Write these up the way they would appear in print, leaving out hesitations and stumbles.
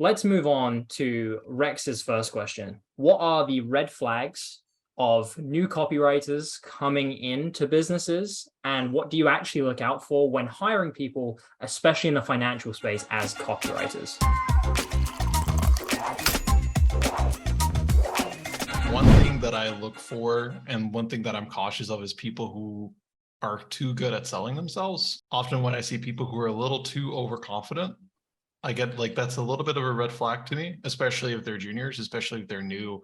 let's move on to Rex's first question. What are the red flags of new copywriters coming into businesses? And what do you actually look out for when hiring people, especially in the financial space, as copywriters? One thing that I look for and one thing that I'm cautious of is people who are too good at selling themselves. Often when I see people who are a little too overconfident, I get like that's a little bit of a red flag to me, especially if they're juniors, especially if they're new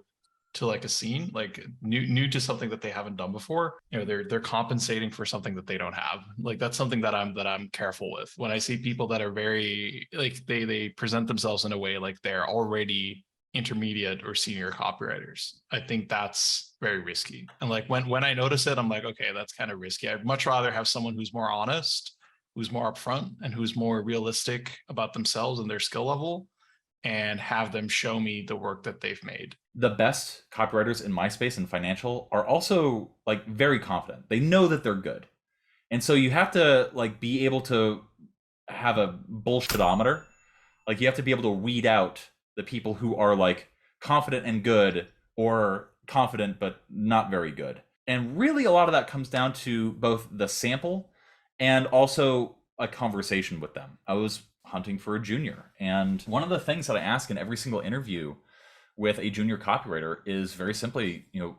to like a scene, like new to something that they haven't done before. You know, they're compensating for something that they don't have. Like that's something that I'm careful with. When I see people that are very like they present themselves in a way like they're already intermediate or senior copywriters, I think that's very risky. And like when I notice it, I'm like, okay, that's kind of risky. I'd much rather have someone who's more honest, who's more upfront, and who's more realistic about themselves and their skill level, and have them show me the work that they've made. The best copywriters in my space and financial are also like very confident. They know that they're good. And so you have to like be able to have a bullshitometer. Like you have to be able to weed out the people who are like confident and good, or confident but not very good. And really a lot of that comes down to both the sample and also a conversation with them. I was hunting for a junior, and one of the things that I ask in every single interview with a junior copywriter is very simply, you know,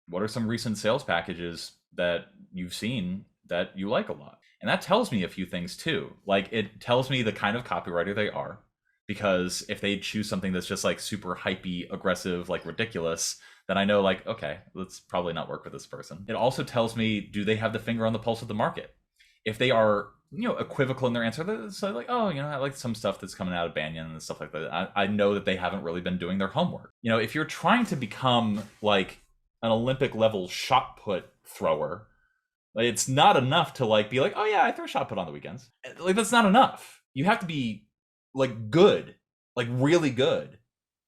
what are some recent sales packages that you've seen that you like a lot? And that tells me a few things too. Like it tells me the kind of copywriter they are, because if they choose something that's just like super hypey, aggressive, like ridiculous, then I know like, okay, let's probably not work with this person. It also tells me, do they have the finger on the pulse of the market? If they are, you know, equivocal in their answer, so like, oh, you know, I like some stuff that's coming out of Banyan and stuff like that, I know that they haven't really been doing their homework. You know, if you're trying to become like an Olympic level shot put thrower, like, it's not enough to like be like, oh yeah, I throw shot put on the weekends. Like that's not enough. You have to be like good, like really good,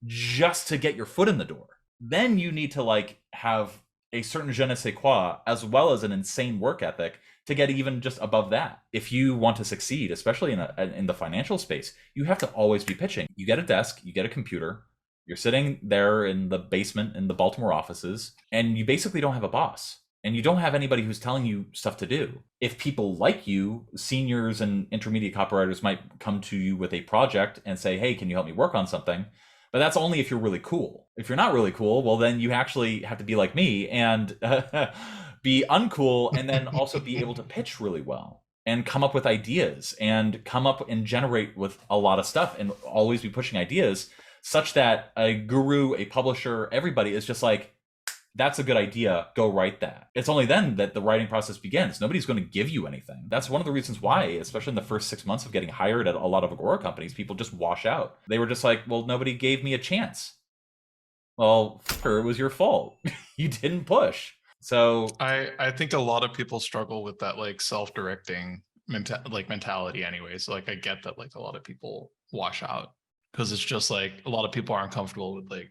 just to get your foot in the door. Then you need to like have a certain je ne sais quoi, as well as an insane work ethic, to get even just above that. If you want to succeed, especially in the financial space, you have to always be pitching. You get a desk, you get a computer, you're sitting there in the basement in the Baltimore offices, and you basically don't have a boss. And you don't have anybody who's telling you stuff to do. If people like you, seniors and intermediate copywriters might come to you with a project and say, hey, can you help me work on something? But that's only if you're really cool. If you're not really cool, well, then you actually have to be like me and be uncool, and then also be able to pitch really well and come up with ideas and come up and generate with a lot of stuff and always be pushing ideas, such that a guru, a publisher, everybody is just like, that's a good idea, go write that. It's only then that the writing process begins. Nobody's going to give you anything. That's one of the reasons why, especially in the first 6 months of getting hired at a lot of Agora companies, people just wash out. They were just like, well, nobody gave me a chance. Well, it was your fault. You didn't push. So I think a lot of people struggle with that like self-directing mentality anyway. So like I get that like a lot of people wash out because it's just like a lot of people aren't comfortable with like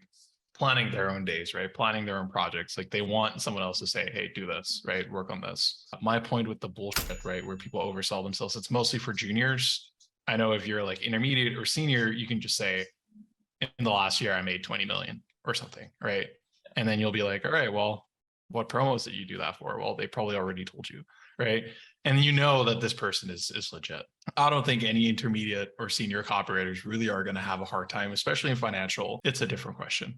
planning their own days, right? Planning their own projects. Like they want someone else to say, hey, do this, right? Work on this. My point with the bullshit, right? Where people oversell themselves, it's mostly for juniors. I know if you're like intermediate or senior, you can just say, in the last year, I made 20 million or something, right? And then you'll be like, all right, well, what promos did you do that for? Well, they probably already told you, right? And you know that this person is legit. I don't think any intermediate or senior copywriters really are going to have a hard time, especially in financial. It's a different question.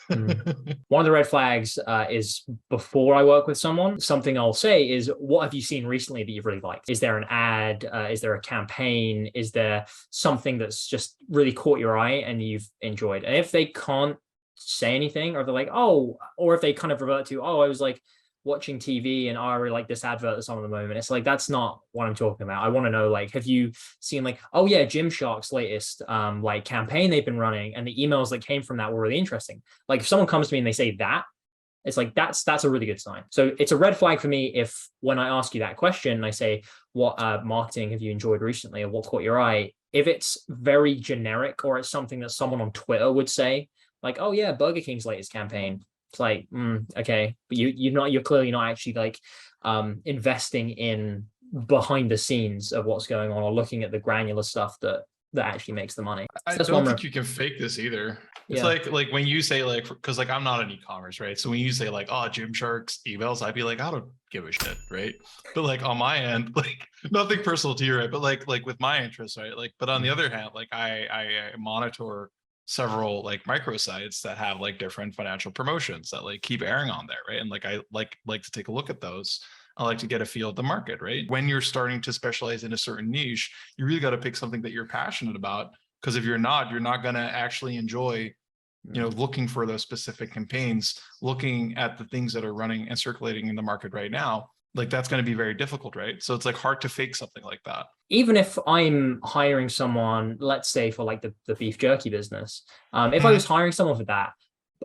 One of the red flags is before I work with someone, something I'll say is, what have you seen recently that you've really liked? Is there an ad? Is there a campaign? Is there something that's just really caught your eye and you've enjoyed? And if they can't say anything, or they're like, oh, or if they kind of revert to, oh, I was like watching TV and I really like this advert that's on at the moment. It's like, that's not what I'm talking about. I want to know, like, have you seen like, oh yeah, Gymshark's latest like campaign they've been running, and the emails that came from that were really interesting. Like if someone comes to me and they say that, it's like, that's a really good sign. So it's a red flag for me if when I ask you that question, I say, what marketing have you enjoyed recently, or what caught your eye? If it's very generic, or it's something that someone on Twitter would say, like, oh yeah, Burger King's latest campaign. It's like, okay, but you're clearly not actually like investing in behind the scenes of what's going on, or looking at the granular stuff that that actually makes the money. I That's don't think you can fake this either. It's Yeah. like when you say like, because like I'm not in e-commerce, right? So when you say like, oh, Gymshark's emails, I'd be like, I don't give a shit, right? But like on my end, like nothing personal to you, right? But like with my interests, right? Like, but on the other hand, like I monitor several like microsites that have like different financial promotions that like keep airing on there, right? And like I like to take a look at those. I like to get a feel of the market, right? When you're starting to specialize in a certain niche, you really got to pick something that you're passionate about. Because if you're not going to actually enjoy, looking for those specific campaigns, looking at the things that are running and circulating in the market right now. Like that's going to be very difficult, right? So it's like hard to fake something like that. Even if I'm hiring someone, let's say for like the beef jerky business, if I was hiring someone for that,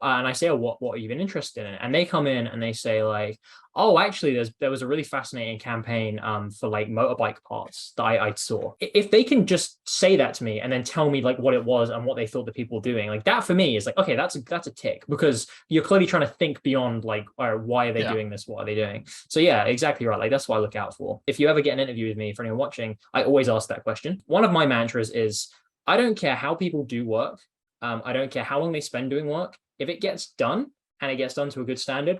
and I say, oh, what are you even interested in? And they come in and they say like, oh, actually, there was a really fascinating campaign for like motorbike parts that I saw. If they can just say that to me and then tell me like what it was and what they thought the people were doing, like that for me is like, okay, that's a tick, because you're clearly trying to think beyond like, why are they doing this? What are they doing? So yeah, exactly right. Like that's what I look out for. If you ever get an interview with me, for anyone watching, I always ask that question. One of my mantras is, I don't care how people do work. I don't care how long they spend doing work. If it gets done and it gets done to a good standard,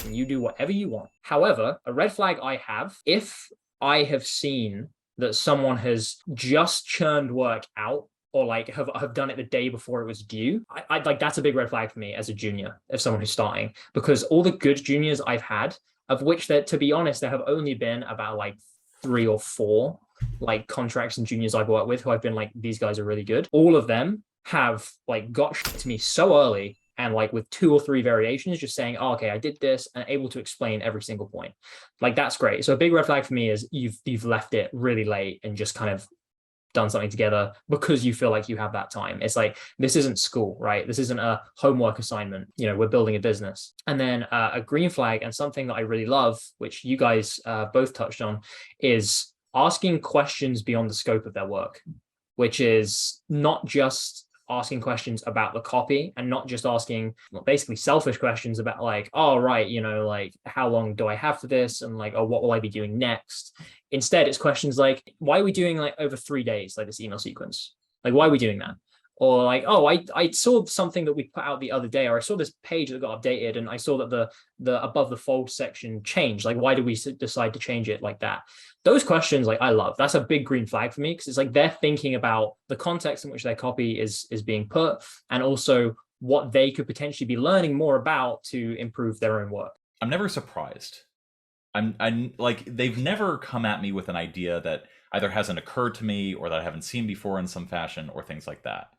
you do whatever you want. However, a red flag I have, if I have seen that someone has just churned work out or like have done it the day before it was due, I like that's a big red flag for me as a junior, as someone who's starting, because all the good juniors I've had, of which there, to be honest, there have only been about like 3 or 4 like contracts and juniors I've worked with who I've been like, these guys are really good. All of them have like got to me so early, and like with 2 or 3 variations, just saying, oh, okay, I did this, and able to explain every single point. Like that's great. So a big red flag for me is you've left it really late and just kind of done something together because you feel like you have that time. It's like, this isn't school, right? This isn't a homework assignment. We're building a business. And then a green flag, and something that I really love, which you guys both touched on, is asking questions beyond the scope of their work, which is not just asking questions about the copy and not just asking basically selfish questions about like, oh, right, like how long do I have for this? And like, oh, what will I be doing next? Instead, it's questions like, why are we doing like over 3 days, like this email sequence? Like, why are we doing that? Or like, oh, I saw something that we put out the other day, or I saw this page that got updated and I saw that the above the fold section changed. Like, why did we decide to change it like that? Those questions, like I love. That's a big green flag for me, because it's like they're thinking about the context in which their copy is being put, and also what they could potentially be learning more about to improve their own work. I'm never surprised. I'm like, they've never come at me with an idea that either hasn't occurred to me or that I haven't seen before in some fashion or things like that.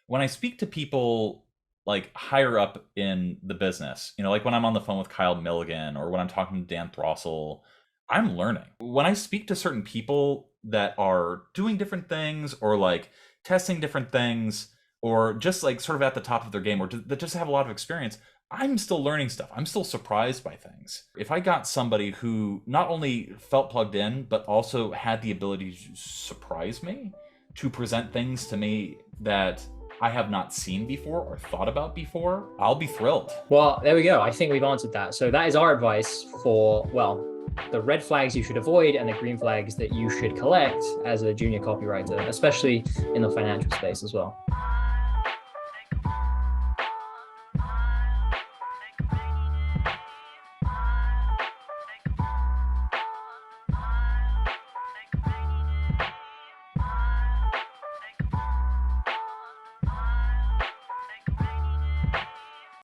When I speak to people like higher up in the business, like when I'm on the phone with Kyle Milligan or when I'm talking to Dan Throssell, I'm learning. When I speak to certain people that are doing different things or like testing different things or just like sort of at the top of their game or that just have a lot of experience, I'm still learning stuff. I'm still surprised by things. If I got somebody who not only felt plugged in, but also had the ability to surprise me, to present things to me that I have not seen before or thought about before, I'll be thrilled. Well, there we go. I think we've answered that. So that is our advice for, well, the red flags you should avoid and the green flags that you should collect as a junior copywriter, especially in the financial space as well.